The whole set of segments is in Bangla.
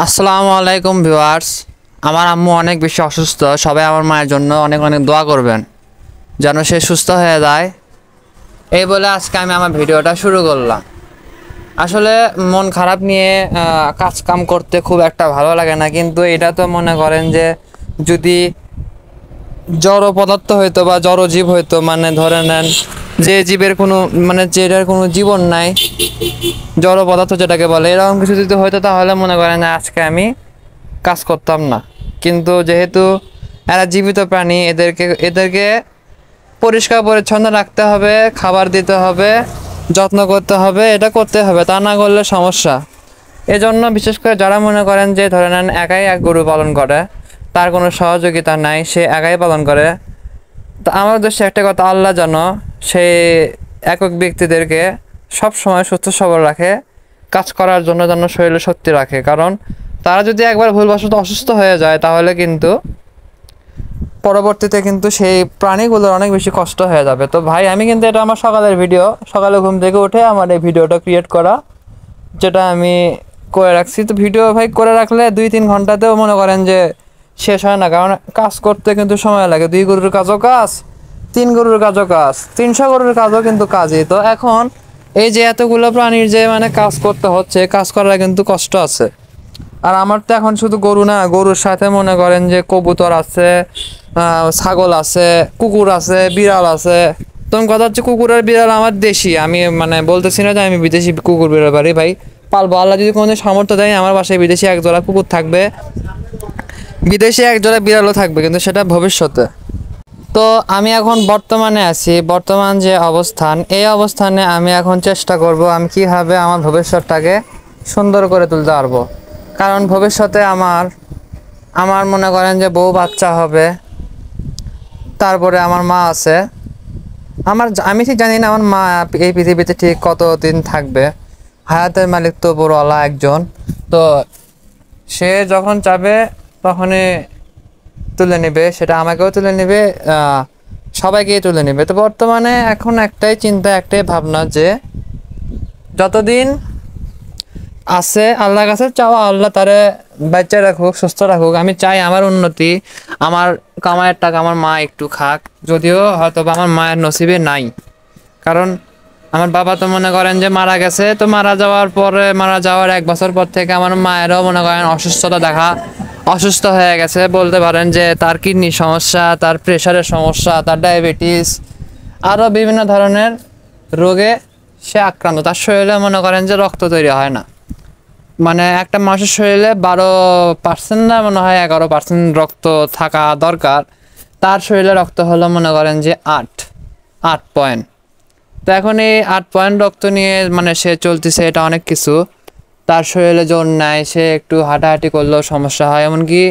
আসসালামু আলাইকুম ভিউয়ার্স। আমার আম্মু অনেক বেশি অসুস্থ। সবাই আমার মায়ের জন্য অনেক অনেক দোয়া করবেন যেন সে সুস্থ হয়ে যায়। এই বলে আজকে আমি আমার ভিডিওটা শুরু করলাম। আসলে মন খারাপ নিয়ে কাজ কাম করতে খুব একটা ভালো লাগে না, কিন্তু এটা তো মনে করেন যে যদি জড় পদার্থ হইতো বা জড় জীব হইতো, মানে ধরে নেন যে জীবের কোনো মানে যেটার কোনো জীবন নাই, জড় পদার্থ যেটাকে বলে, এরকম কিছু যদি হইতো তাহলে মনে করেন যে আজকে আমি কাজ করতাম না। কিন্তু যেহেতু এরা জীবিত প্রাণী, এদেরকে পরিষ্কার পরিচ্ছন্ন রাখতে হবে, খাবার দিতে হবে, যত্ন করতে হবে, এটা করতে হবে, তা না করলে সমস্যা। এজন্য বিশেষ করে যারা মনে করেন যে ধরে নেন একাই এক গরু পালন করে, তার কোনো সহযোগিতা নাই, সে একাই পালন করে, তো আমার উদ্দেশ্যে একটা কথা, আল্লাহ যেন সেই একক ব্যক্তিদেরকে সব সময় সুস্থ সবল রাখে, কাজ করার জন্য যেন শরীরে শক্তি রাখে। কারণ তারা যদি একবার ভুলবশত অসুস্থ হয়ে যায় তাহলে কিন্তু পরবর্তীতে কিন্তু সেই প্রাণীগুলোর অনেক বেশি কষ্ট হয়ে যাবে। তো ভাই, আমি কিন্তু এটা আমার সকালের ভিডিও, সকালে ঘুম থেকে উঠে আমার এই ভিডিওটা ক্রিয়েট করা, যেটা আমি করে রাখছি। তো ভিডিও ভাই করে রাখলে 2-3 ঘন্টাতেও মনে করেন যে শেষ হয় না, কারণ কাজ করতে কিন্তু সময় লাগে। 2 গরুর কাজও কাজ, 3 গরুর কাজও কাজ, 300 গরুর কাজও কিন্তু কাজই। তো এখন এই যে এতগুলো প্রাণীর যে মানে কাজ করতে হচ্ছে, কাজ করার কিন্তু কষ্ট আছে। আর আমার তো এখন শুধু গরু না, গরুর সাথে মনে করেন যে কবুতর আছে, ছাগল আছে, কুকুর আছে, বিড়াল আছে। তখন কথা হচ্ছে কুকুর আর বিড়াল আমার দেশি, আমি মানে বলতেছি না যে আমি বিদেশি কুকুর বিড়াল পারি ভাই, পালবো। আল্লাহ যদি কোনো সামর্থ্য দেয় আমার বাসায় বিদেশি একজোড়া কুকুর থাকবে, বিদেশি একজোড়া বিড়ালও থাকবে, কিন্তু সেটা ভবিষ্যতে। তো আমি এখন বর্তমানে আছি, বর্তমান যে অবস্থান, এই অবস্থানে আমি এখন চেষ্টা করব আমি কীভাবে আমার ভবিষ্যৎটাকে সুন্দর করে তুলতে পারবো। কারণ ভবিষ্যতে আমার আমার মনে করেন যে বউ বাচ্চা হবে, তারপরে আমার মা আছে। আমি ঠিক জানি না আমার মা এই পৃথিবীতে ঠিক কতদিন থাকবে। হায়াতের মালিক তো বড় আল্লাহ একজন। তো সে যখন চাবে তখনই তুলে নেবে, সেটা আমাকেও তুলে নেবে, সবাইকেই তুলে নেবে। তো বর্তমানে এখন একটাই চিন্তা, একটাই ভাবনা যে যতদিন আছে আল্লাহর কাছে চাওয়া, আল্লাহ তারে বাচ্চা রাখুক, সুস্থ রাখুক। আমি চাই আমার উন্নতি, আমার কামাইয়ের টাকা আমার মা একটু খাক, যদিও হয়তো বা আমার মায়ের নসিবে নাই। কারণ আমার বাবা তো মনে করেন যে মারা গেছে, তো মারা যাওয়ার 1 বছর পর থেকে আমার মায়েরও মনে করেন অসুস্থ হয়ে গেছে। বলতে পারেন যে তার কিডনির সমস্যা, তার প্রেশারের সমস্যা, তার ডায়াবেটিস, আরও বিভিন্ন ধরনের রোগে সে আক্রান্ত। তার শরীরে মনে করেন যে রক্ত তৈরি হয় না, মানে একটা মানুষের শরীরে 12% না মনে হয় 11% রক্ত থাকা দরকার, তার শরীরে রক্ত হলো মনে করেন যে 8 পয়েন্ট। তো এখন এই 8 পয়েন্ট রক্ত নিয়ে মানে সে চলতেছে, এটা অনেক কিছু। তার শরীরে জোর নাই, সে একটু হাঁটাহাঁটি করলেও সমস্যা হয়, এমনকি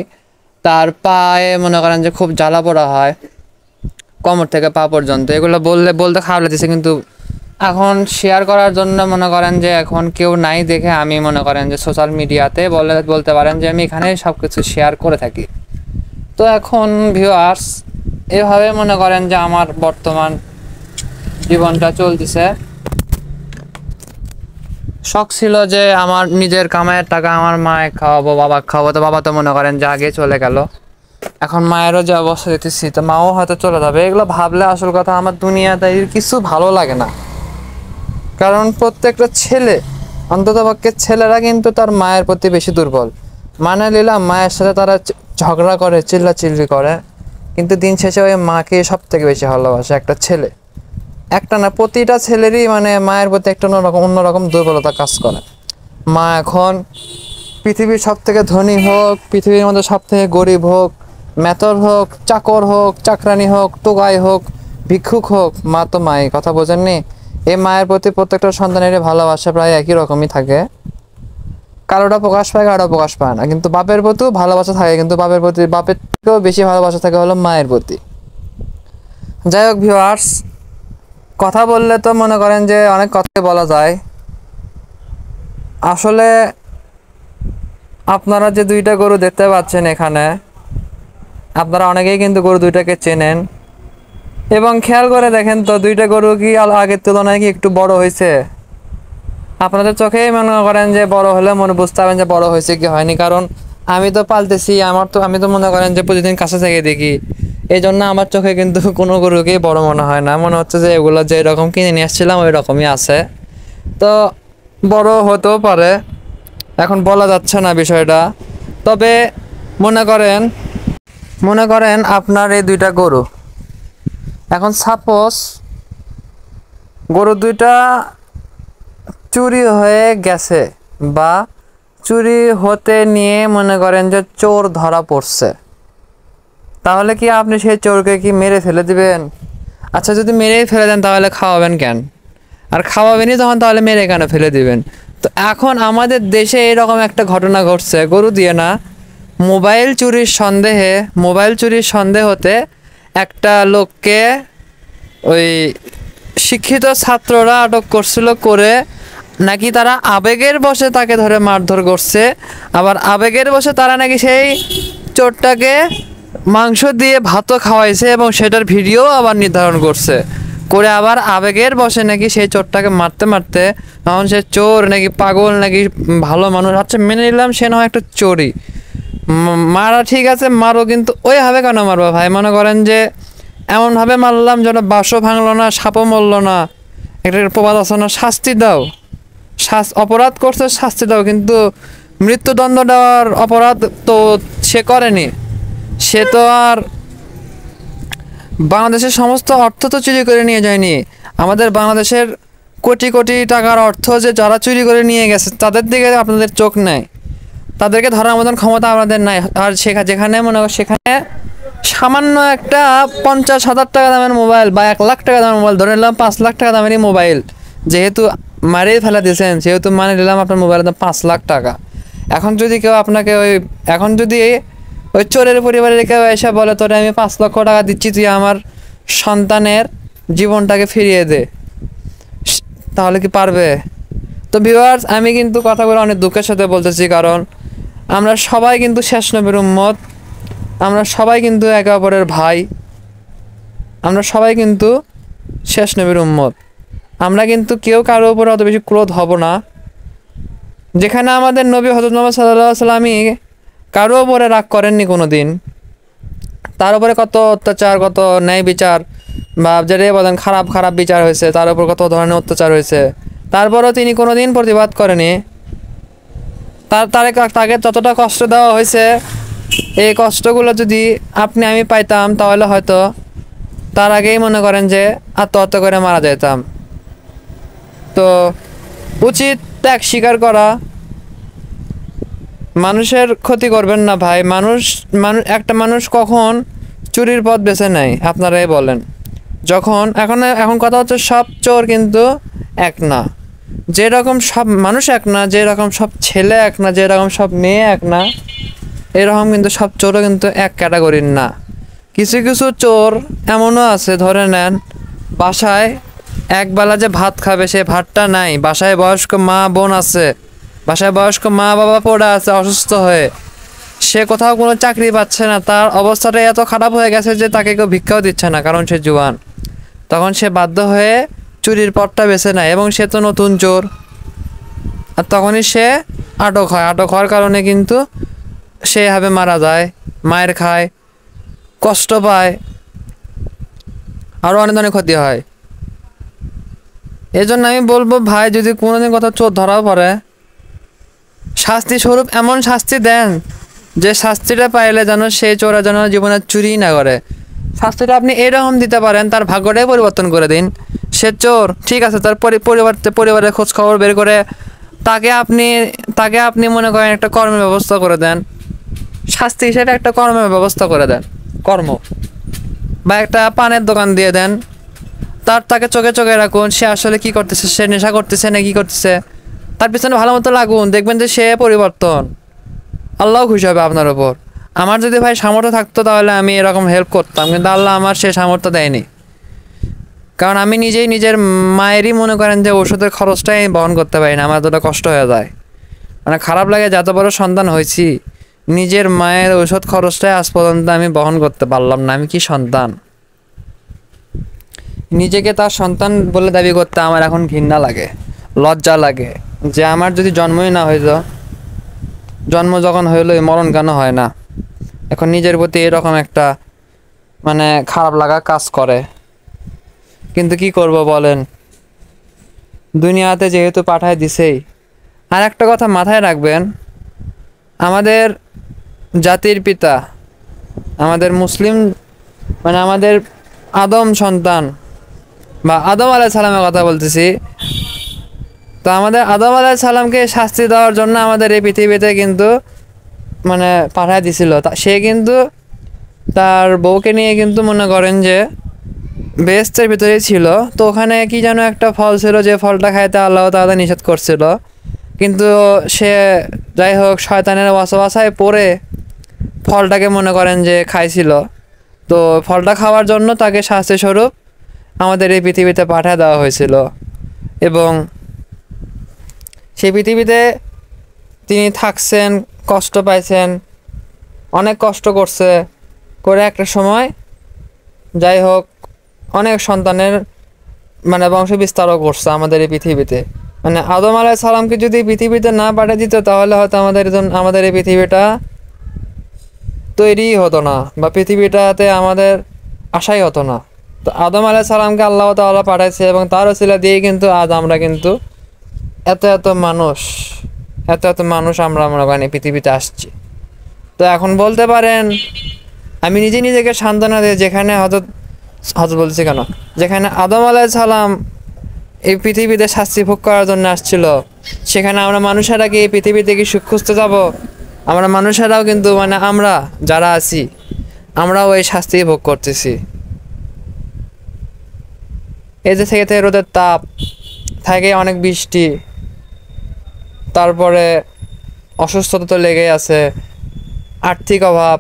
তার পায়ে মনে করেন যে খুব জ্বালা পোড়া হয়, কোমর থেকে পা পর্যন্ত। এগুলো বলতে বলতে খারাপ লাগতেছে, কিন্তু এখন শেয়ার করার জন্য মনে করেন যে এখন কেউ নাই দেখে আমি মনে করেন যে সোশ্যাল মিডিয়াতে বলতে পারেন যে আমি এখানে সব কিছু শেয়ার করে থাকি। তো এখন ভিউয়ার্স, এভাবে মনে করেন যে আমার বর্তমান জীবনটা চলতেছে। শখ ছিল যে আমার নিজের কামাইয়ের টাকা আমার মায়ের খাওয়াবো, বাবা খাওয়াবো। তো বাবা তো মনে করেন যে আগে চলে গেল, এখন মায়েরও যে অবস্থা দিতেছি, তো মাও হয়তো চলে যাবে। এগুলো ভাবলে আসল কথা আমার দুনিয়াতে কিছু ভালো লাগে না। কারণ প্রত্যেকটা ছেলে, অন্ততপক্ষে ছেলেরা কিন্তু তার মায়ের প্রতি বেশি দুর্বল। মানে নিলাম মায়ের সাথে তারা ঝগড়া করে, চিল্লাচিল্লি করে, কিন্তু দিন শেষে ওই মাকে সব থেকে বেশি ভালোবাসে একটা ছেলে। একটা না, প্রতিটা ছেলেরই মানে মায়ের প্রতি একটা অন্যরকম দুর্বলতা কাজ করে। মা এখন পৃথিবীর সব থেকে ধনী হোক, পৃথিবীর মধ্যে সব থেকে গরিব হোক, মেথর হোক, চাকর হোক, চাকরানি হোক, টোগাই হোক, ভিক্ষুক হোক, মা তো মাই, কথা বোঝেননি? এই মায়ের প্রতি প্রত্যেকটা সন্তানের ভালোবাসা প্রায় একই রকমই থাকে। কারোটা প্রকাশ পায়, কারোটা প্রকাশ পায় না। কিন্তু বাপের প্রতিও ভালোবাসা থাকে, কিন্তু বাপের থেকেও বেশি ভালোবাসা থাকে হলো মায়ের প্রতি। যাই হোক ভিউয়ার্স, কথা বললে তো মনে করেন যে অনেক কথাই বলা যায়। আসলে আপনারা যে 2টা গরু দেখতে পাচ্ছেন এখানে, আপনারা অনেকেই কিন্তু গরু 2টাকে চেনেন, এবং খেয়াল করে দেখেন তো 2টা গরু কি আগের তুলনায় কি একটু বড় হয়েছে? আপনাদের চোখেই মনে করেন যে বড় হলে মনে বুঝতে পারবেন যে বড় হয়েছে কি হয়নি, কারণ আমি তো পালতেছি, আমি তো মনে করেন যে প্রতিদিন কাছে থেকে দেখি, এই জন্য আমার চোখে কিন্তু কোনো গরুকেই বড় মনে হয় না, মনে হচ্ছে যে এগুলো যে রকম কিনে নিয়ে আসছিলাম ওই রকমই আছে। তো বড় হতেও পারে, এখন বলা যাচ্ছে না বিষয়টা। তবে মনে করেন আপনার এই দুইটা গরু, এখন সাপোজ গরু দুইটা চুরি হয়ে গেছে বা চুরি হতে নিয়ে মনে করেন যে চোর ধরা পড়ছে, তাহলে কি আপনি সেই চোরকে কি মেরে ফেলে দিবেন? আচ্ছা, যদি মেরেই ফেলে দেন তাহলে খাওয়াবেন কেন? আর খাওয়াবেনই তখন, তাহলে মেরে কেন ফেলে দিবেন? তো এখন আমাদের দেশে এরকম একটা ঘটনা ঘটছে, গরু দিয়ে না, মোবাইল চুরির সন্দেহতে একটা লোককে ওই শিক্ষিত ছাত্ররা আটক করছিল, করে নাকি তারা আবেগের বশে তাকে ধরে মারধর করছে, আবার আবেগের বশে তারা নাকি সেই চোরটাকে মাংস দিয়ে ভাতও খাওয়াইছে এবং সেটার ভিডিও আবার নির্ধারণ করছে, করে আবার আবেগের বশে নাকি সেই চোরটাকে মারতে মারতে তখন সে চোর নাকি পাগল নাকি ভালো মানুষ। আচ্ছা, মেনে নিলাম সে না হয় একটা চোরই, মারা ঠিক আছে, মারো, কিন্তু ওইভাবে কেন মারবো ভাই? মনে করেন যে এমনভাবে মারলাম যেন বাঁশও ভাঙলো না, সাপও মরলো না। একটা প্রবাদ আছে না, শাস্তি দাও, অপরাধ করছে শাস্তি দাও, কিন্তু মৃত্যুদণ্ড দেওয়ার অপরাধ তো সে করেনি। সে তো আর বাংলাদেশের সমস্ত অর্থ তো চুরি করে নিয়ে যায়নি। আমাদের বাংলাদেশের কোটি কোটি টাকার অর্থ যে যারা চুরি করে নিয়ে গেছে তাদের দিকে আপনাদের চোখ নেই, তাদেরকে ধরার মতন ক্ষমতা আমাদের নাই। আর যেখানে মনে হয় সেখানে সামান্য একটা 50,000 টাকা দামের মোবাইল বা 1 লাখ টাকা দামের মোবাইল, ধরে নিলাম 5 লাখ টাকা দামেরই মোবাইল, যেহেতু মারিয়ে ফেলা দিয়েছেন সেহেতু মানে নিলাম আপনার মোবাইলের দাম 5 লাখ টাকা। এখন যদি কেউ আপনাকে ওই চোরের পরিবারের কেউ এসে বলে তোরে আমি 5 লক্ষ টাকা দিচ্ছি, তুই আমার সন্তানের জীবনটাকে ফিরিয়ে দে, তাহলে কি পারবে? তো ভিউয়ার্স, আমি কিন্তু কথাগুলো অনেক দুঃখের সাথে বলতেছি, কারণ আমরা সবাই কিন্তু শেষ নবীর উম্মত, আমরা সবাই কিন্তু একে অপরের ভাই, আমরা সবাই কিন্তু শেষ নবীর উম্মত, আমরা কিন্তু কেউ কারোর উপরে অত বেশি ক্রোধ হব না। যেখানে আমাদের নবী হযরত মুহাম্মদ সাল্লাল্লাহু আলাইহি ওয়াসাল্লামই কারো উপরে রাগ করেননি কোনো দিন, তার উপরে কত অত্যাচার, কত ন্যায় বিচার বা যেটাই বলেন খারাপ খারাপ বিচার হয়েছে, তার উপর কত ধরনের অত্যাচার হয়েছে, তারপরও তিনি কোনো দিন প্রতিবাদ করেনি। তাকে যতটা কষ্ট দেওয়া হয়েছে, এই কষ্টগুলো যদি আমি পাইতাম তাহলে হয়তো তার আগেই মনে করেন যে আত্মহত্যা করে মারা যেতাম। তো উচিত ত্যাগ স্বীকার করা, মানুষের ক্ষতি করবেন না ভাই। একটা মানুষ কখন চুরির পথ বেছে নেয় আপনারাই বলেন? এখন কথা হচ্ছে সব চোর কিন্তু এক না, যেরকম সব মানুষ এক না, যেরকম সব ছেলে এক না, যেরকম সব মেয়ে এক না, এরকম কিন্তু সব চোরও কিন্তু এক ক্যাটাগরির না। কিছু কিছু চোর এমনও আছে, ধরে নেন বাসায় একবেলা যে ভাত খাবে সে ভাতটা নাই, বাসায় বয়স্ক মা বোন আছে, বাসায় বয়স্ক মা বাবা পড়ে আছে অসুস্থ হয়ে, সে কোথাও কোনো চাকরি পাচ্ছে না, তার অবস্থাটা এত খারাপ হয়ে গেছে যে তাকে কেউ ভিক্ষাও দিচ্ছে না, কারণ সে জুয়ান। তখন সে বাধ্য হয়ে চুরির পথটা বেছে নেয়, এবং সে তো নতুন চোর, আর তখনই সে আটক হওয়ার কারণে কিন্তু সে এভাবে মারা যায়, মায়ের খায়, কষ্ট পায়, আরও অনেক ধরনের ক্ষতি হয়। এই জন্য আমি বলবো ভাই, যদি কোনোদিন কোথাও চোর ধরা পড়ে, শাস্তি স্বরূপ এমন শাস্তি দেন যে শাস্তিটা পাইলে যেন সেই চোরা যেন জীবনে চুরি না করে। শাস্তিটা আপনি এরকম দিতে পারেন, তার ভাগ্যটাই পরিবর্তন করে দিন। সে চোর, ঠিক আছে, তার পরিবারের খোঁজ খবর বের করে তাকে আপনি মনে করেন একটা কর্মের ব্যবস্থা করে দেন, শাস্তি হিসেবে একটা কর্মের ব্যবস্থা করে দেন, কর্ম বা একটা পানের দোকান দিয়ে দেন, তাকে চোখে চোখে রাখুন, সে আসলে কি করতেছে, সে নেশা করতেছে না কি করতেছে, তার পিছনে ভালো মতো লাগুন, দেখবেন যে সে পরিবর্তন, আল্লাহ খুশি হবে আপনার ওপর। আমার যদি ভাই সামর্থ্য থাকতো তাহলে আমি এরকম হেল্প করতাম, কিন্তু আল্লাহ আমার সে সামর্থ্য দেয়নি, কারণ আমি নিজেই নিজের মায়েরই মনে করেন যে ওষুধের খরচটাই বহন করতে পারি না, আমার এতটা কষ্ট হয়ে যায়, মানে খারাপ লাগে, যত বড় সন্তান হয়েছি নিজের মায়ের ওষুধ খরচটাই আজ পর্যন্ত আমি বহন করতে পারলাম না। আমি কি সন্তান? নিজেকে তার সন্তান বলে দাবি করতে আমার এখন ঘৃণা লাগে। লজ্জা লাগে যে আমার যদি জন্মই না হইতো, জন্ম যখন হইলো মরণ কেন হয় না। এখন নিজের প্রতি এরকম একটা মানে খারাপ লাগা কাজ করে, কিন্তু কি করব বলেন, দুনিয়াতে যেহেতু পাঠায় দিছেই। আর একটা কথা মাথায় রাখবেন, আমাদের জাতির পিতা, আমাদের মুসলিম মানে আমাদের আদম সন্তান বা আদম আলাইহিস সালামের কথা বলতেছি, তো আমাদের আদম আলাইহিস সালামকে শাস্তি দেওয়ার জন্য আমাদের এই পৃথিবীতে কিন্তু মানে পাঠায় দিছিল। সে কিন্তু তার বউকে নিয়ে কিন্তু মনে করেন যে বেহেশতের ভিতরেই ছিল। তো ওখানে কি যেন একটা ফল ছিল, যে ফলটা খাইতে আল্লাহ তাআলা নিষেধ করছিল, কিন্তু সে যাই হোক শয়তানের ওয়াসওয়াসায় পড়ে ফলটাকে মনে করেন যে খাইছিল। তো ফলটা খাওয়ার জন্য তাকে শাস্তি স্বরূপ আমাদের এই পৃথিবীতে পাঠিয়ে দেওয়া হয়েছিল, এবং সেই পৃথিবীতে তিনি থাকছেন, কষ্ট পাইছেন, অনেক কষ্ট করছে, করে একটা সময় যাই হোক অনেক সন্তানের মানে বংশ বিস্তারও করছে আমাদের এই পৃথিবীতে। মানে আদম আলাইহিস সালামকে যদি পৃথিবীতে না পাঠিয়ে দিত, তাহলে হয়তো আমাদের এই পৃথিবীটা তৈরিই হতো না, বা পৃথিবীটাতে আমাদের আশাই হতো না। তো আদম আলাইহিস সালামকে আল্লাহ তাআলা পাঠাইছে, এবং তার ওসিলা দিয়ে কিন্তু আজ আমরা কিন্তু এত মানুষ আমরা মনে করেন পৃথিবীতে আসছি। তো এখন বলতে পারেন, আমি নিজেকে সান্ত্বনা দিই, যেখানে হযরত বলছি কেন, যেখানে আদম আলাইহিস সালাম এই পৃথিবীতে শাস্তি ভোগ করার জন্য আসছিল, সেখানে আমরা মানুষেরা কি এই পৃথিবীতে কি সুখ খুঁজতে যাব? আমরা মানুষেরাও কিন্তু মানে আমরা যারা আছি, আমরাও এই শাস্তি ভোগ করতেছি। এই যে থেকে রোদের তাপ থাকে, অনেক বৃষ্টি, তারপরে অসুস্থতা তো লেগেই আছে, আর্থিক অভাব,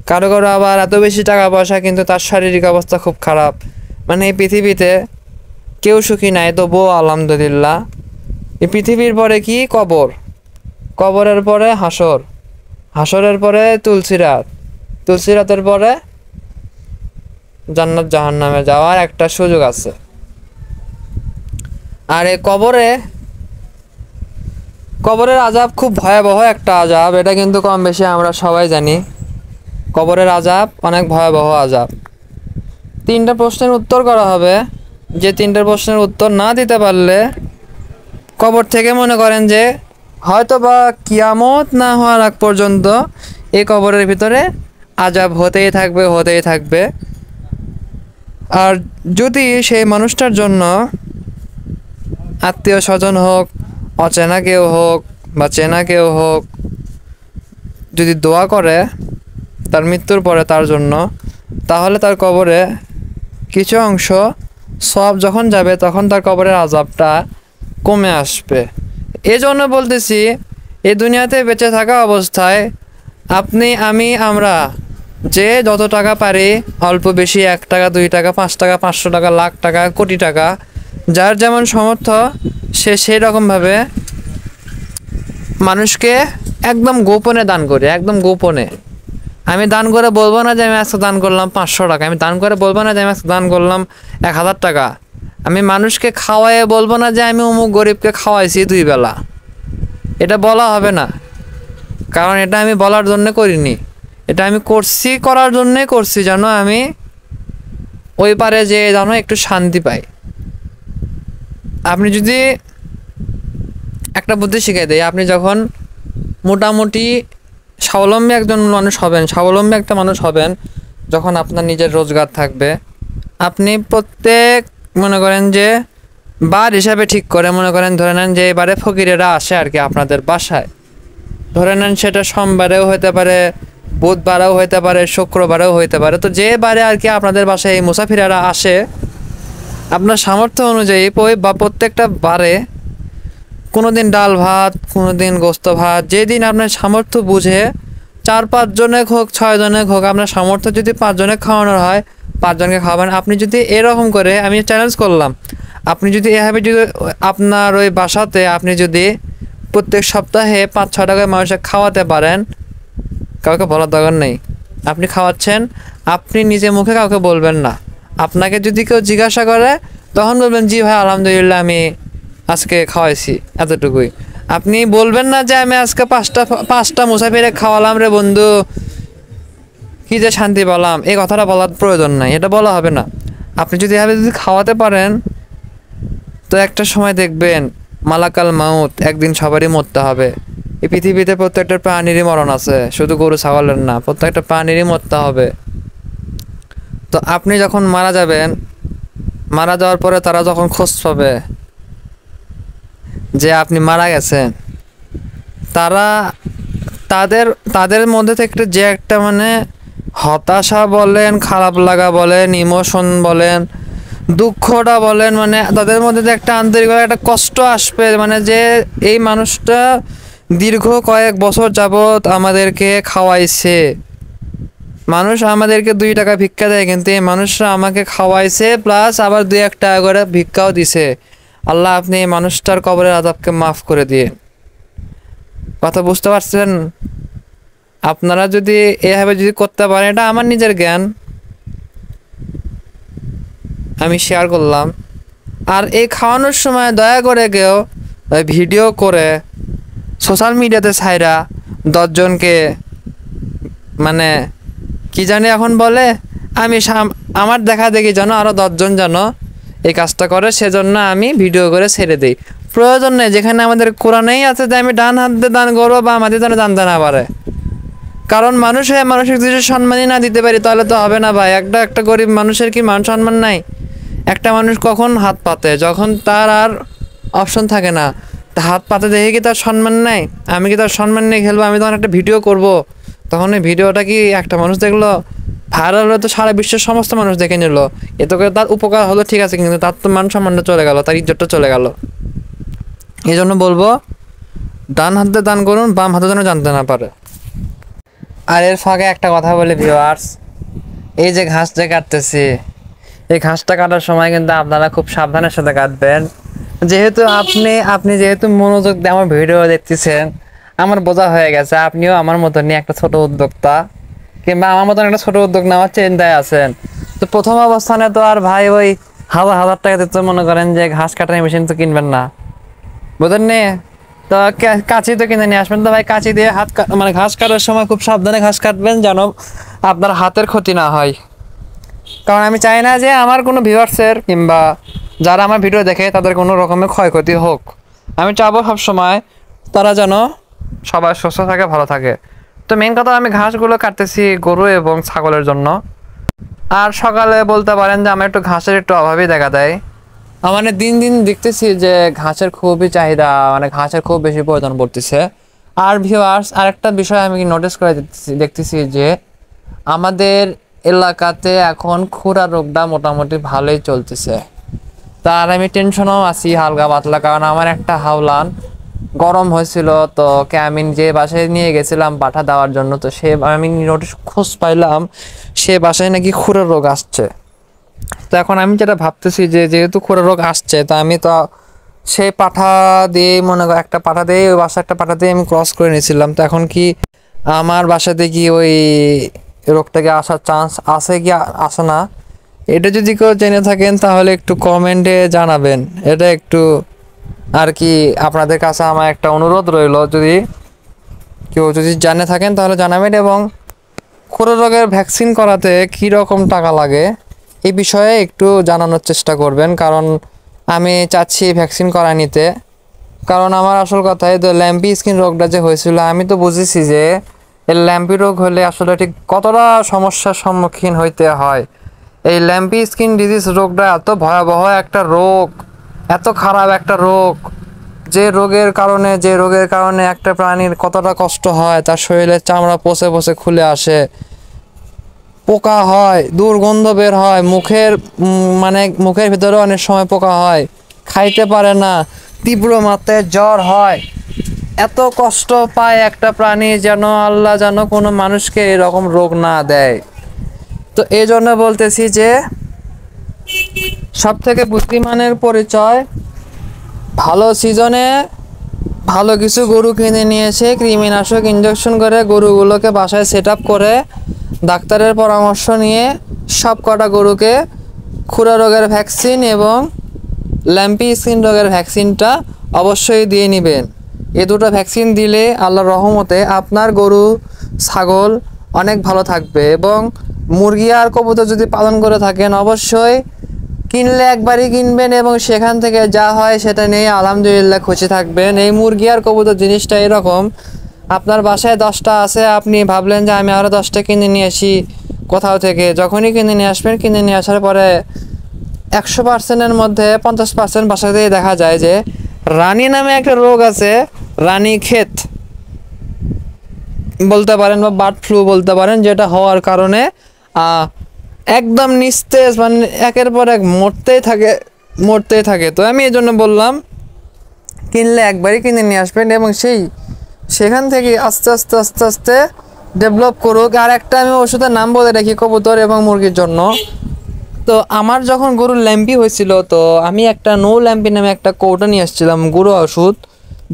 কারো আবার এত বেশি টাকা পয়সা কিন্তু তার শারীরিক অবস্থা খুব খারাপ। মানে এই পৃথিবীতে কেউ সুখী নাই, তবুও আলহামদুলিল্লাহ। এই পৃথিবীর পরে কি কবর, কবরের পরে হাসর, হাসরের পরে তুলসিরাতের পরে জান্নাত জাহান্নামে যাওয়ার একটা সুযোগ আছে। আর এই কবরের আযাব খুব ভয়াবহ একটা আযাব, এটা কিন্তু কম বেশি আমরা সবাই জানি। কবরের আযাব অনেক ভয়াবহ আযাব। 3টা প্রশ্নের উত্তর করা হবে, যে 3টা প্রশ্নের উত্তর না দিতে পারলে কবর থেকে মনে করেন যে হয়তো বা কিয়ামত না হওয়ার আগ পর্যন্ত এই কবরের ভিতরে আযাব হতেই থাকবে। আর যদি সেই মানুষটার জন্য আত্মীয় স্বজন হোক, অচেনা কেউ হোক বা চেনা কেউ হোক, যদি দোয়া করে তার মৃত্যুর পরে তার জন্য, তাহলে তার কবরে কিছু অংশ সব যখন যাবে, তখন তার কবরের আযাবটা কমে আসবে। এই জন্য বলতেছি, এই দুনিয়াতে বেঁচে থাকা অবস্থায় আপনি, আমি, আমরা যে যত টাকা পারি, অল্প বেশি 1 টাকা 2 টাকা 5 টাকা 500 টাকা লাখ টাকা কোটি টাকা, যার যেমন সামর্থ্য সে সেই রকমভাবে মানুষকে একদম গোপনে দান করি, একদম গোপনে। আমি দান করে বলবো না যে আমি আজকে দান করলাম 500 টাকা, আমি দান করে বলবো না যে আমি আজকে দান করলাম 1000 টাকা, আমি মানুষকে খাওয়াইয়ে বলবো না যে আমি অমুক গরিবকে খাওয়াইছি 2 বেলা, এটা বলা হবে না। কারণ এটা আমি বলার জন্য করিনি, এটা আমি করার জন্যই করছি, যেন আমি ওই পারে যে যেন একটু শান্তি পাই। আপনি যদি একটা বুদ্ধি শিখিয়ে দেয়, আপনি যখন মোটামুটি স্বাবলম্বী একটা মানুষ হবেন, যখন আপনার নিজের রোজগার থাকবে, আপনি প্রত্যেক মনে করেন যে বার হিসাবে ঠিক করে মনে করেন, ধরে নেন যে এবারে ফকিরেরা আসে আর কি আপনাদের বাসায়, ধরে নেন সেটা সোমবারেও হতে পারে, বুধবারেও হতে পারে, শুক্রবারেও হতে পারে। তো যে বারে আর কি আপনাদের বাসায় এই মুসাফিরেরা আসে, আপনার সামর্থ্য অনুযায়ী বা প্রত্যেকটা বারে কোনো দিন ডাল ভাত, কোনো দিন গোস্ত ভাত, যেদিন আপনার সামর্থ্য বুঝে 4-5 জনের হোক 6 জনের হোক, আপনার সামর্থ্য যদি 5 জনের খাওয়ানোর হয় 5 জনকে খাওয়াবেন। আপনি যদি এরকম করে, আমি চ্যালেঞ্জ করলাম, আপনি যদি এভাবে যদি আপনার ওই বাসাতে আপনি যদি প্রত্যেক সপ্তাহে 5-6 টাকায় মানুষকে খাওয়াতে পারেন, কাউকে বলার দরকার নেই, আপনি খাওয়াচ্ছেন, আপনি নিজে মুখে কাউকে বলবেন না। আপনাকে যদি কেউ জিজ্ঞাসা করে, তখন বলবেন জি ভাই আলহামদুলিল্লাহ আমি আজকে খাওয়াইছি এতটুকুই। আপনি বলবেন না যে আমি আজকে পাঁচটা মুসাফিরে খাওয়ালাম রে বন্ধু, কি যে শান্তি পেলাম, এই কথাটা বলার প্রয়োজন নাই, এটা বলা হবে না। আপনি যদি এভাবে যদি খাওয়াতে পারেন তো একটা সময় দেখবেন মালাকাল মাউত, একদিন সবারই মরতে হবে। এই পৃথিবীতে প্রত্যেকটা প্রাণীরই মরণ আছে, শুধু গরু ছাগলের না, প্রত্যেকটা প্রাণীরই মরতে হবে। তো আপনি যখন মারা যাবেন, মারা যাওয়ার পরে তারা যখন খোঁজ পাবে যে আপনি মারা গেছেন, তারা তাদের তাদের মধ্যে থেকে যে একটা মানে হতাশা বলেন, খারাপ লাগা বলেন, ইমোশন বলেন, দুঃখটা বলেন, মানে তাদের মধ্যে যে একটা আন্তরিকতা, একটা কষ্ট আসবে, মানে যে এই মানুষটা দীর্ঘ কয়েক বছর যাবৎ আমাদেরকে খাওয়াইছে। মানুষ আমাদেরকে 2 টাকা ভিক্ষা দেয়, কিন্তু এই মানুষরা আমাকে খাওয়াইছে প্লাস আবার 2-1 টাকা করে ভিক্ষাও দিছে। আল্লাহ আপনি এই মানুষটার কবরের আযাবকে মাফ করে দিয়ে। কথা বুঝতে পারছেন? আপনারা যদি এভাবে যদি করতে পারেন, এটা আমার নিজের জ্ঞান, আমি শেয়ার করলাম। আর এই খাওয়ানোর সময় দয়া করে কেউ ভিডিও করে সোশ্যাল মিডিয়াতে ছাইরা 10 জনকে মানে কি জানি এখন বলে, আমি আমার দেখা দেখি যেন আরও 10 জন যেন এই কাজটা করে, সেজন্য আমি ভিডিও করে ছেড়ে দিই। প্রয়োজন নেই, যেখানে আমাদের কোরআনেই আছে যে আমি ডান হাত দিয়ে দান করবো বা আমাদের যেন জানতে না পারে। কারণ মানুষ হয়ে মানুষের যদি সম্মানই না দিতে পারি তাহলে তো হবে না ভাই। একটা গরিব মানুষের কি মান সম্মান নাই? একটা মানুষ কখন হাত পাতে? যখন তার আর অপশন থাকে না। হাত পাতে দেখে কি তার সম্মান নাই? আমি কি তার সম্মান নিয়ে খেলবো? আমি তখন একটা ভিডিও করব, তখন এই ভিডিওটা কি একটা মানুষ দেখলো, ভাইরাল হলে তো সারা বিশ্বের সমস্ত মানুষ দেখে নিল, এতে করে তার উপকার হলো ঠিক আছে, কিন্তু তার তো মান সম্মানটা চলে গেল, তার ইজ্জতটা চলে গেল। এই জন্য বলবো, ডান হাতে দান করুন, বাম হাতে যেন জানতে না পারে। আর এর ফাঁকে একটা কথা বলি ভিউয়ার্স, এই যে ঘাস যে কাটতেছি, এই ঘাসটা কাটার সময় কিন্তু আপনারা খুব সাবধানের সাথে কাটবেন। যেহেতু আপনি যেহেতু মনোযোগ দিয়ে আমার ভিডিও দেখতেছেন, আমার বোঝা হয়ে গেছে আপনিও আমার মতনই একটা ছোট উদ্যোক্তা, কিংবা আমার মতন একটা ছোট উদ্যোগ নেওয়ার চিন্তায় আছেন। তো প্রথম অবস্থানে তো আর ভাই ওই হাজার টাকা দিতে মনে করেন যে ঘাস কাটার মেশিন তো কিনবেন না, বুঝলেন নি? তো কাঁচি তো কিনে নিয়ে আসবেন। তো ভাই কাঁচি দিয়ে মানে ঘাস কাটার সময় খুব সাবধানে ঘাস কাটবেন, যেন আপনার হাতের ক্ষতি না হয়। কারণ আমি চাই না যে আমার কোনো ভিউয়ার্সের কিংবা যারা আমার ভিডিও দেখে তাদের কোনো রকমের ক্ষয়ক্ষতি হোক। আমি চাবো সবসময় তারা যেন সবাই সুস্থ থাকে, ভালো থাকে। তো মেন কথা, আমি ঘাসগুলো কাটতেছি গরু এবং ছাগলের জন্য। আর সকালে বলতে পারেন যে আমার একটু ঘাসের একটু অভাবই দেখা দেয়। মানে দিন দিন দেখতেছি যে ঘাসের খুবই চাহিদা, মানে ঘাসের খুব বেশি প্রয়োজন পড়তেছে। আর ভিউয়ার্স, আরেকটা বিষয় আমি নোটিস করে দেখতেছি যে আমাদের এলাকাতে এখন খুরা রোগটা মোটামুটি ভালোই চলতেছে। তার আমি টেনশনও আছি হালকা পাতলা, কারণ আমার একটা হাওলান গরম হয়েছিল, তো ওকে আমি যে বাসায় নিয়ে গেছিলাম পাঠা দেওয়ার জন্য, তো সে আমি নোটিস খোঁজ পাইলাম সে বাসায় নাকি খুরা রোগ আসছে। তো এখন আমি যেটা ভাবতেছি যে যেহেতু খুরা রোগ আসছে, তা আমি তো সেই পাঠা দিয়ে মনে কর একটা পাঠা দিয়ে ওই বাসা একটা পাঠা দিয়ে আমি ক্রস করে নিয়েছিলাম। তো এখন কি আমার বাসাতে কি ওই রোগটাকে আসার চান্স আছে কি আসে না, এটা যদি কেউ জেনে থাকেন তাহলে একটু কমেন্টে জানাবেন। এটা একটু আর কি আপনাদের কাছে আমার একটা অনুরোধ রইল, যদি কেউ যদি জানে থাকেন তাহলে জানাবেন। এবং খুরা রোগের ভ্যাকসিন করাতে কী রকম টাকা লাগে এই বিষয়ে একটু জানানোর চেষ্টা করবেন, কারণ আমি চাচ্ছি ভ্যাকসিন করা নিতে। কারণ আমার আসল কথাই তো ল্যাম্পি স্কিন রোগটা যে হয়েছিল, আমি তো বুঝেছি যে এই ল্যাম্পি রোগ হলে আসলে ঠিক কতটা সমস্যার সম্মুখীন হইতে হয়। এই ল্যাম্পি স্কিন ডিজিজ রোগটা এত ভয়াবহ একটা রোগ, এত খারাপ একটা রোগ, যে রোগের কারণে একটা প্রাণীর কতটা কষ্ট হয়, তার শরীরের চামড়া পচে পচে খুলে আসে, পোকা হয়, দুর্গন্ধ বের হয়, মানে মুখের ভিতরে অনেক সময় পোকা হয়, খাইতে পারে না, তীব্র মাত্রায় জ্বর হয়, এত কষ্ট পায় একটা প্রাণী, যেন আল্লাহ যেন কোনো মানুষকে এরকম রোগ না দেয়। তো এই জন্য বলতেছি যে সব থেকে বুদ্ধিমানের পরিচয় ভালো সিজনে ভালো কিছু গরু কিনে নিয়ে এসে কৃমিনাশক ইঞ্জেকশন করে গরুগুলোকে বাসায় সেট আপ করে ডাক্তারের পরামর্শ নিয়ে সব কটা গরুকে খুরা রোগের ভ্যাকসিন এবং ল্যাম্পি স্কিন রোগের ভ্যাকসিনটা অবশ্যই দিয়ে নেবেন। এই দুটো ভ্যাকসিন দিলে আল্লাহর রহমতে আপনার গরু ছাগল অনেক ভালো থাকবে। এবং মুরগি আর কবুতর যদি পালন করে থাকেন অবশ্যই কিনলে একবারই কিনবেন এবং সেখান থেকে যা হয় সেটা নিয়ে আলহামদুলিল্লাহ খুশি থাকবেন। এই মুরগি আর কবুতর জিনিসটা এরকম, আপনার বাসায় 10টা আছে, আপনি ভাবলেন যে আমি আরও 10টা কিনে নিয়ে আসি কোথাও থেকে। যখনই কিনে নিয়ে আসবেন, কিনে নিয়ে আসার পরে 100%-এর মধ্যে 50% বাসাতেই দেখা যায় যে রানী নামে একটা রোগ আছে, রানী ক্ষেত বলতে পারেন বা বার্ড ফ্লু বলতে পারেন, যেটা হওয়ার কারণে একদম নিস্তেজ মানে একের পর এক মরতেই থাকে। তো আমি এই জন্য বললাম কিনলে একবারই কিনে নিয়ে আসবেন এবং সেখান থেকে আস্তে আস্তে আস্তে আস্তে ডেভেলপ করুক। আর একটা আমি ওষুধের নাম বলে রাখি কবুতর এবং মুরগির জন্য। তো আমার যখন গরুর ল্যাম্পি হয়েছিল, তো আমি একটা নো ল্যাম্পি নামে একটা কৌটো নিয়ে এসেছিলাম গরু ওষুধ,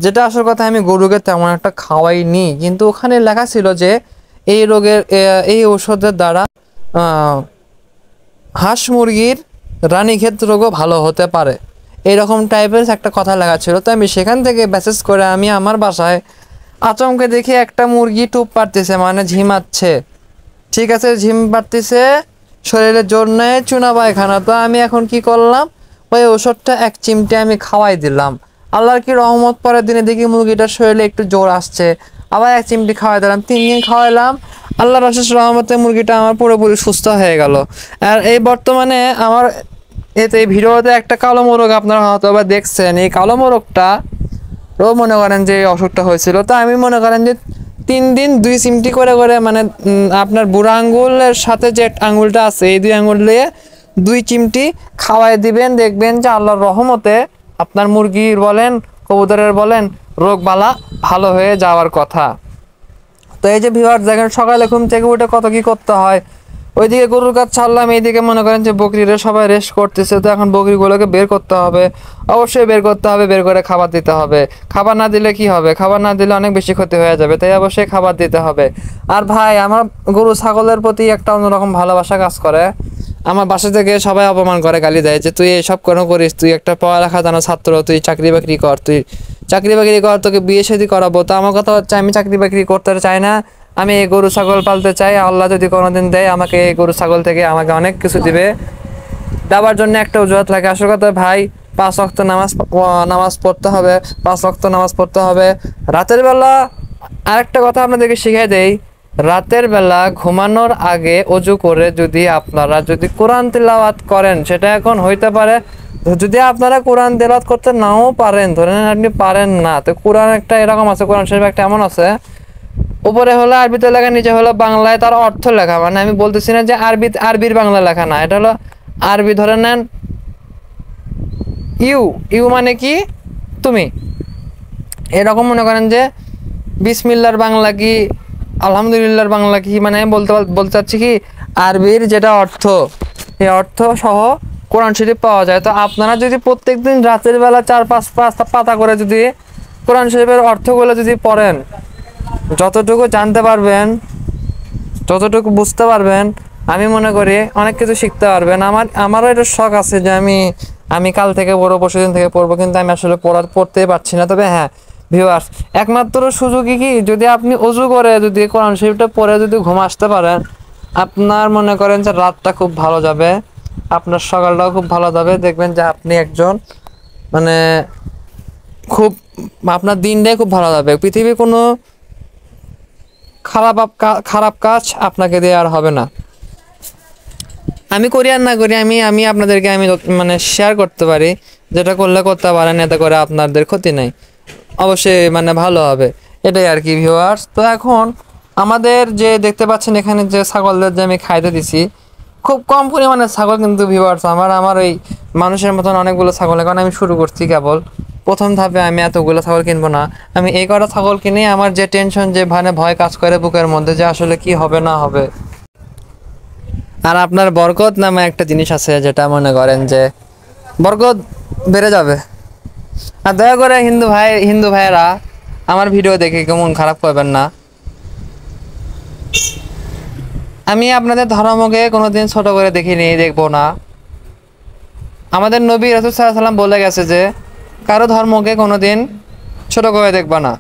যেটা আসল কথা আমি গরুকে তেমন একটা খাওয়াইনি, কিন্তু ওখানে লেখা ছিল যে এই রোগের এই ওষুধের দ্বারা হাঁস মুরগির রানীক্ষেত রোগও ভালো হতে পারে, এরকম টাইপের একটা কথা লেখা ছিল। তো আমি সেখান থেকে মেসেজ করে আমি আমার বাসায় আচমকে দেখি একটা মুরগি টুপ পারতেছে, মানে ঝিমাচ্ছে। ঠিক আছে, ঝিম পারতেছে, শরীরের জোর নেই, চুনা পায়খানা। তো আমি এখন কি করলাম, ওই ওষুধটা 1 চিমটে আমি খাওয়াই দিলাম। আল্লাহর কি রহমত, পরের দিনে দেখি মুরগিটার শরীরে একটু জোর আসছে, আবার 1 চিমটি খাওয়াই দিলাম, 3 দিন খাওয়াইলাম। আল্লাহর অশেষ রহমতে মুরগিটা আমার পুরোপুরি সুস্থ হয়ে গেল। আর এই বর্তমানে আমার এই ভিডিওতে একটা কালো মোরগ আপনারা হয়তো বা দেখছেন। এই কালো মোরগটা মনে করেন যে এই অসুখটা হয়েছিল। তো আমি মনে করেন যে 3 দিন 2 চিমটি করে মানে আপনার বুড়া আঙ্গুলের সাথে যে আঙ্গুলটা আছে এই 2 আঙ্গুল দিয়ে 2 চিমটি খাওয়াই দিবেন, দেখবেন যে আল্লাহর রহমতে আপনার মুরগির বলেন কবুতরের বলেন রোগ বালা ভালো হয়ে যাওয়ার কথা। তো এই যে ভিউয়ার্স দেখেন, সকালে ঘুম থেকে উঠে কত কি করতে হয়। ওইদিকে গরুর কাজ ছাড়লাম, এইদিকে মনে করেন যে বকরিরা সবাই রেস্ট করতেছে। তো এখন বকরিগুলোকে বের করতে হবে, অবশ্যই বের করতে হবে, বের করে খাবার দিতে হবে। খাবার না দিলে কি হবে, খাবার না দিলে অনেক বেশি ক্ষতি হয়ে যাবে, তাই অবশ্যই খাবার দিতে হবে। আর ভাই, আমার গরু ছাগলের প্রতি একটা অন্যরকম ভালোবাসা কাজ করে। আমার বাসা থেকে সবাই অপমান করে, গালি দেয় যে তুই এসব কেন করিস, তুই একটা পড়ালেখা জানা ছাত্র, তুই চাকরি বাকরি কর, তোকে বিয়ে শাদী করাবো। তো আমার কথা হচ্ছে আমি চাকরি বাকরি করতে চাই না, আমি এই গরু ছাগল পালতে চাই। আল্লাহ যদি কোনোদিন দেয় আমাকে এই গরু ছাগল থেকে, আমাকে অনেক কিছু দিবে। দেওয়ার জন্য একটা অজুহাত লাগে। আসল কথা ভাই, 5 ওয়াক্ত নামাজ পড়তে হবে, 5 ওয়াক্ত নামাজ পড়তে হবে। রাতের বেলা আরেকটা কথা আপনাদেরকে শিখিয়ে দেই, রাতের বেলা ঘুমানোর আগে অজু করে আপনারা যদি কোরআন তিলাওয়াত করেন, সেটা এখন হইতে পারে যদি আপনারা কোরআন তেলাওয়াত করতে নাও পারেন, ধরে নেন আপনি পারেন না, তো কোরআন একটা এরকম আছে, কোরআন শরীফ একটা এমন আছে, উপরে হলো আরবিতে লেখা, নিচে হলো বাংলায় তার অর্থ লেখা। মানে আমি বলতেছি না যে আরবির বাংলা লেখা না, এটা হলো আরবি, ধরে নেন ইউ মানে কি তুমি, এরকম মনে করেন যে বিসমিল্লার বাংলা কি, আলহামদুলিল্লাহর বাংলা কি, মানে বলতে চাচ্ছি কি আরবির যেটা অর্থ, এই অর্থ সহ কোরআন শরীফ পাওয়া যায়। তো আপনারা যদি প্রত্যেকদিন রাতের বেলা 4-5 পাতা করে যদি কোরআন শরীফের অর্থগুলো যদি পড়েন, যতটুকু জানতে পারবেন, যতটুকু বুঝতে পারবেন, আমি মনে করি অনেক কিছু শিখতে পারবেন। আমারও এটা শখ আছে যে আমি কাল থেকে পড়বো, পরশুদিন থেকে পড়বো, কিন্তু আমি আসলে পড়তেই পারছি না। তবে হ্যাঁ ভিউয়ার্স, একমাত্র সুযোগই কি, যদি আপনি অজু করে যদি কোরআন শরীফটা পড়ে যদি ঘুম আসতে পারেন, আপনার মনে করেন যে রাতটা খুব ভালো যাবে, আপনার সকালটাও খুব ভালো যাবে। দেখবেন যে আপনি একজন মানে খুব, আপনার দিনটাই খুব ভালো যাবে। পৃথিবীর কোনো খারাপ কাজ আপনাকে দিয়ে আর হবে না। আমি করি আর না করি, আমি আপনাদেরকে মানে শেয়ার করতে পারি, যেটা করতে পারেন, এতে করে আপনাদের ক্ষতি নাই, অবশ্যই মানে ভালো হবে, এটাই আর কি ভিউয়ার্স। তো এখন আমাদের যে দেখতে পাচ্ছেন এখানে যে ছাগলদের যে আমি খাইতে দিছি, খুব কম পরিমাণে ছাগল কিন্তু ভিউয়ার্স, আমার ওই মানুষের মতন অনেকগুলো ছাগল, এখন আমি শুরু করছি কেবল প্রথম ধাপে। আমি এতগুলো ছাগল কিনবো না, আমি এই কটা ছাগল কিনে আমার যে টেনশন, যে মানে ভয় কাজ করে বুকের মধ্যে, যে আসলে কি হবে না হবে। আর আপনার বরকত নামে একটা জিনিস আছে, যেটা মনে করেন যে বরকত বেড়ে যাবে। আর দয়া করে হিন্দু ভাইয়েরা আমার ভিডিও দেখে কেমন খারাপ করবেন না। আমি আপনাদের ধর্মকে কোনোদিন ছোট করে দেখিনি, দেখবো না। আমাদের নবী রাসূল সাল্লাল্লাহু আলাইহি ওয়াসাল্লাম বলে গেছে যে কারো ধর্মকে কোনোদিন ছোট করে দেখবা না,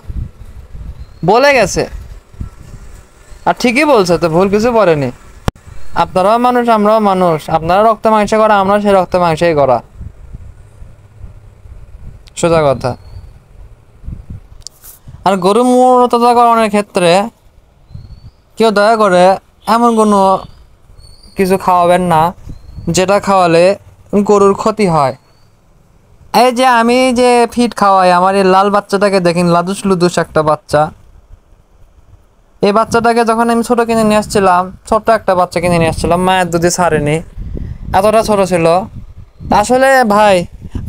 বলে গেছে। আর ঠিকই বলছে, তো ভুল কিছু বলেনি। আপনারাও মানুষ, আমরাও মানুষ, আপনারা রক্ত মাংসে করা, আমরা সেই রক্ত মাংসেই করা, সোজা কথা। আর গরু মূলতাকরণের ক্ষেত্রে কেউ দয়া করে এমন কোনো কিছু খাওয়াবেন না যেটা খাওয়ালে গরুর ক্ষতি হয়। এই যে আমি যে ফিড খাওয়াই, আমার এই লাল বাচ্চাটাকে দেখেন, লাদুস লুদুস একটা বাচ্চা। এই বাচ্চাটাকে যখন আমি ছোট কিনে নিয়ে আসছিলাম, ছোট্ট একটা বাচ্চা কিনে নিয়ে আসছিলাম, মায়ের দুধে ছাড়েনি, এতটা ছোট ছিল। আসলে ভাই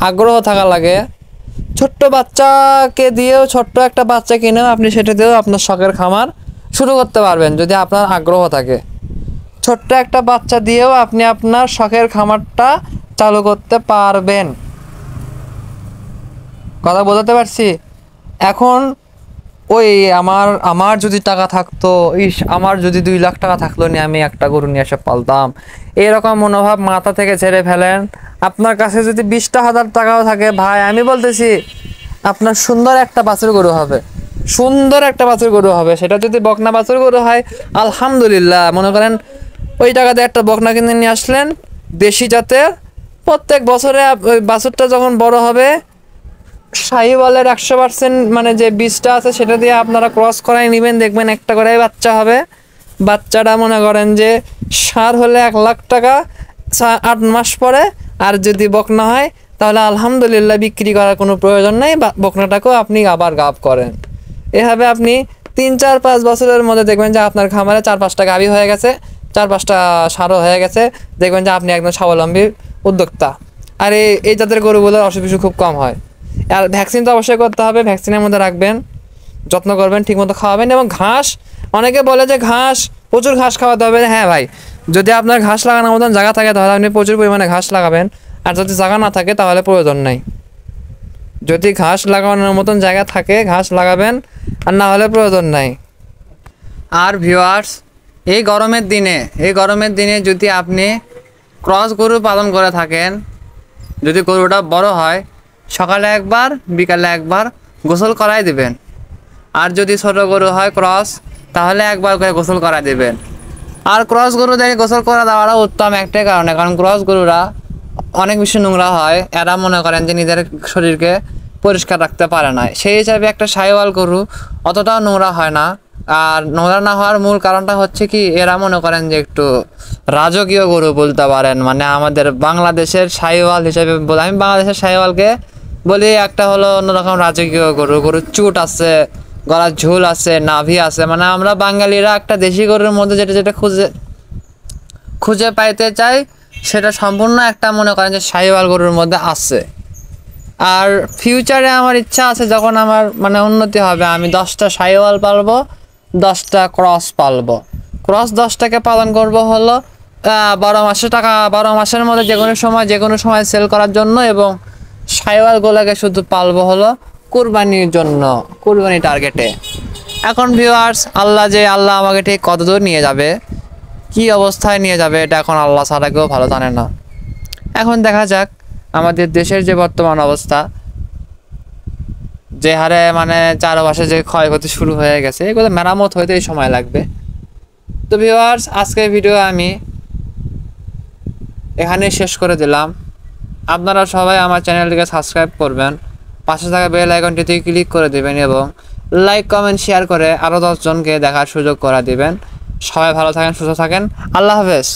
আগ্রহ থাকা লাগে। ছোট্ট বাচ্চাকে দিয়েও, ছোট্ট একটা বাচ্চা কিনেও আপনি সেটা দিয়েও আপনার শখের খামার শুরু করতে পারবেন যদি আপনার আগ্রহ থাকে। ছোট্ট একটা বাচ্চা দিয়েও আপনি আপনার শখের খামারটা চালু করতে পারবেন। কথা বোঝাতে পারছি? এখন ওই আমার যদি টাকা থাকতো, আমার যদি 2 লাখ টাকা থাকলো নি, আমি একটা গরু নিয়ে এসে পালতাম, এরকম মনোভাব মাথা থেকে ছেড়ে ফেলেন। আপনার কাছে যদি 20,000 টাকাও থাকে ভাই, আমি বলতেছি আপনার সুন্দর একটা বাছুর গরু হবে, সুন্দর একটা বাছুর গরু হবে। সেটা যদি বকনা বাছুর গরু হয় আলহামদুলিল্লাহ, মনে করেন ওই টাকাতে একটা বকনা কিনে নিয়ে আসলেন দেশি জাতের, প্রত্যেক বছরে ওই বাছুরটা যখন বড় হবে শাহিওয়ালের 100% মানে যে বীজটা আছে সেটা দিয়ে আপনারা ক্রস করাই নেবেন, দেখবেন একটা করে বাচ্চা হবে। বাচ্চাটা মনে করেন যে ষাঁড় হলে 1 লাখ টাকা 8 মাস পরে, আর যদি বকনা হয় তাহলে আলহামদুলিল্লাহ বিক্রি করার কোনো প্রয়োজন নেই, বকনাটাকেও আপনি আবার গাব করেন। এভাবে আপনি 3-4-5 বছরের মধ্যে দেখবেন যে আপনার খামারে 4-5টা গাভী হয়ে গেছে, 4-5টা ষাঁড়ও হয়ে গেছে, দেখবেন যে আপনি একদম স্বাবলম্বী উদ্যোক্তা। আর এই জাতের গরুগুলোর অসুখ বিসুখ খুব কম হয়। আর ভ্যাকসিন তো অবশ্যই করতে হবে, ভ্যাকসিনের মধ্যে রাখবেন, যত্ন করবেন, ঠিকমতো খাওয়াবেন। এবং ঘাস, অনেকে বলে যে ঘাস, প্রচুর ঘাস খাওয়াতে হবে। হ্যাঁ ভাই, যদি আপনার ঘাস লাগানোর মতন জায়গা থাকে তাহলে আপনি প্রচুর পরিমাণে ঘাস লাগাবেন, আর যদি জায়গা না থাকে তাহলে প্রয়োজন নাই। যদি ঘাস লাগানোর মতন জায়গা থাকে ঘাস লাগাবেন, আর না হলে প্রয়োজন নাই। আর ভিউয়ার্স, এই গরমের দিনে যদি আপনি ক্রস গরু পালন করে থাকেন, যদি গরুটা বড় হয়, সকালে একবার বিকালে একবার গোসল করাই দিবেন। আর যদি ছোট গরু হয় ক্রস, তাহলে একবার করে গোসল করাই দিবেন। আর ক্রস গরু দেখে গোসল করে দেওয়াটা উত্তম একটাই কারণে, কারণ ক্রস গরুরা অনেক বেশি নোংরা হয়, এরা মনে করেন যে নিজের শরীরকে পরিষ্কার রাখতে পারে না। সেই হিসাবে একটা শাহিওয়াল গরু অতটাও নোংরা হয় না। আর নোংরা না হওয়ার মূল কারণটা হচ্ছে কি, এরা মনে করেন যে একটু রাজকীয় গরু বলতে পারেন। মানে আমাদের বাংলাদেশের শাহিওয়াল হিসেবে আমি বাংলাদেশের শাহিওয়ালকে বলি একটা হলো অন্যরকম রাজকীয় গরু। গরুর চুট আছে, গলার ঝুল আছে, নাভি আছে। মানে আমরা বাঙালিরা একটা দেশি গরুর মধ্যে যেটা যেটা খুঁজে পাইতে চাই, সেটা সম্পূর্ণ একটা মনে করেন যে শাহিওয়াল গরুর মধ্যে আছে। আর ফিউচারে আমার ইচ্ছা আছে, যখন আমার মানে উন্নতি হবে, আমি 10টা শাহিওয়াল পালবো, 10টা ক্রস পালবো। ক্রস 10টাকে পালন করব হলো 12 মাসের মধ্যে যে কোনো সময় সেল করার জন্য, এবং শাহিওয়ালগুলোকে শুধু পালবো হলো কুরবানির জন্য, কুরবানি টার্গেটে। এখন ভিউয়ার্স, আল্লাহ আমাকে ঠিক কতদূর নিয়ে যাবে, কি অবস্থায় নিয়ে যাবে, এটা এখন আল্লাহ ছাড়া কেউ ভালো জানে না। এখন দেখা যাক আমাদের দেশের যে বর্তমান অবস্থা, যে হারে মানে চারপাশে যে ক্ষয়ক্ষতি শুরু হয়ে গেছে, এগুলো মেরামত হইতেই সময় লাগবে। তো ভিউয়ার্স, আজকের ভিডিও আমি এখানে শেষ করে দিলাম। আপনারা সবাই আমার চ্যানেলটিকে সাবস্ক্রাইব করবেন, পাশে থাকা বেল আইকনটিতে ক্লিক করে দেবেন, এবং লাইক কমেন্ট শেয়ার করে আরও 10 জনকে দেখার সুযোগ করে দিবেন। সবাই ভালো থাকেন, সুস্থ থাকেন, আল্লাহ হাফেজ।